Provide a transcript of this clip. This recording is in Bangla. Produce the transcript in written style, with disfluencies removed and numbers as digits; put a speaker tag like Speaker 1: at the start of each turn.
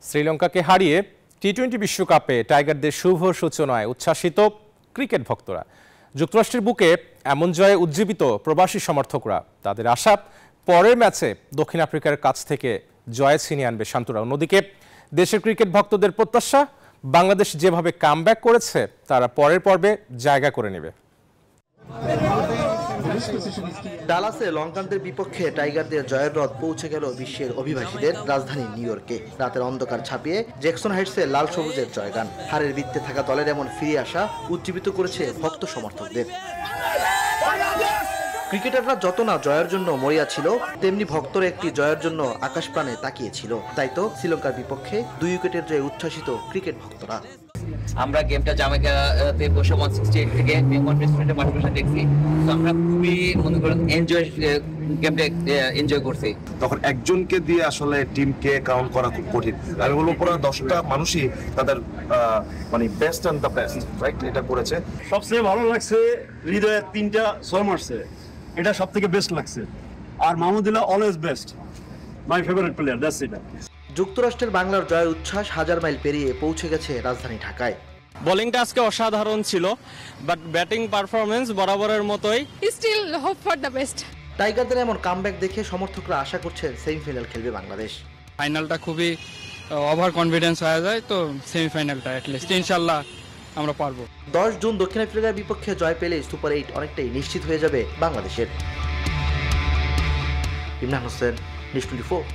Speaker 1: শ্রীলঙ্কাকে হারিয়ে টি-20 বিশ্বকাপে টাইগারদের শুভ সূচনায় উচ্ছ্বাসিত ক্রিকেট ভক্তরা। যুক্তরাষ্ট্রের বুকে এমন জয়ে উজ্জীবিত প্রবাসী সমর্থকরা। তাদের আশা, পরের ম্যাচে দক্ষিণ আফ্রিকার কাছ থেকে জয় ছিনিয়ে আনবে শান্তরা। অন্যদিকে দেশের ক্রিকেট ভক্তদের প্রত্যাশা, বাংলাদেশ যেভাবে কামব্যাক করেছে তারা পরের পর্বে জায়গা করে নেবে।
Speaker 2: ডালাসে লঙ্কানদের বিপক্ষে টাইগারদের জয়ের রথ পৌঁছে গেল বিশ্বের অভিবাসীদের রাজধানী নিউ ইয়র্কে। রাতের অন্ধকার ছাপিয়ে জ্যাকসন হাইটসে লাল সবুজের জয়গান। হারের বৃত্তে থাকা দলের এমন ফিরে আসা উজ্জীবিত করেছে ভক্ত সমর্থকদের। ক্রিকেটাররা যত না জয়ের জন্য মরিয়া ছিল, তেমনি ভক্তরা একটি জয়ের জন্য আকাশ প্রাণে তাকিয়েছিল। তাই তো শ্রীলঙ্কার বিপক্ষে 2 উইকেটের জয়ে উচ্ছ্বাসিত ক্রিকেট ভক্তরা।
Speaker 3: আমরা গেমটা জামাইকাতে বসে 168 থেকে কনফারেন্সে বসে দেখছি। তো আমরা খুবই মনে করেন গেমটা এনজয় করছি।
Speaker 4: তখন একজনকে দিয়ে আসলে টিমকে কাউন্ট করা খুব কঠিন। আমি বলবো পুরো 10টা মানুষই তাদের মানে best and the best right এটা করেছে।
Speaker 5: সবচেয়ে ভালো লাগছে হৃদয়ে 3টা 6 মারছে, এটা সবথেকে বেস্ট লাগছে। আর Mahmudullah always best, my favourite player, that's it.
Speaker 2: যুক্তরাষ্ট্রের বাংলার জয়ের উচ্ছ্বাস হাজার মাইল পেরিয়ে পৌঁছে গেছে রাজধানী ঢাকায়।
Speaker 6: বোলিংটা আজকে অসাধারণ ছিল, বাট ব্যাটিং পারফরমেন্স বরাবরের মতোই।
Speaker 7: Still hope for the best.
Speaker 2: টাইগারদের এমন কামব্যাক দেখে সমর্থকরা আশা করছেন সেমিফাইনাল খেলবে বাংলাদেশ।
Speaker 6: ফাইনালটা খুবই ওভার কনফিডেন্স হয়ে যায়, তো সেমিফাইনালটা অ্যাটলিস্ট ইনশাআল্লাহ আমরা পারবো।
Speaker 2: 10 জুন দক্ষিণ আফ্রিকার বিপক্ষে জয় পেলে সুপার 8 অনেকটাই নিশ্চিত হয়ে যাবে বাংলাদেশের। ইমরান হোসেন, নিউজ 24।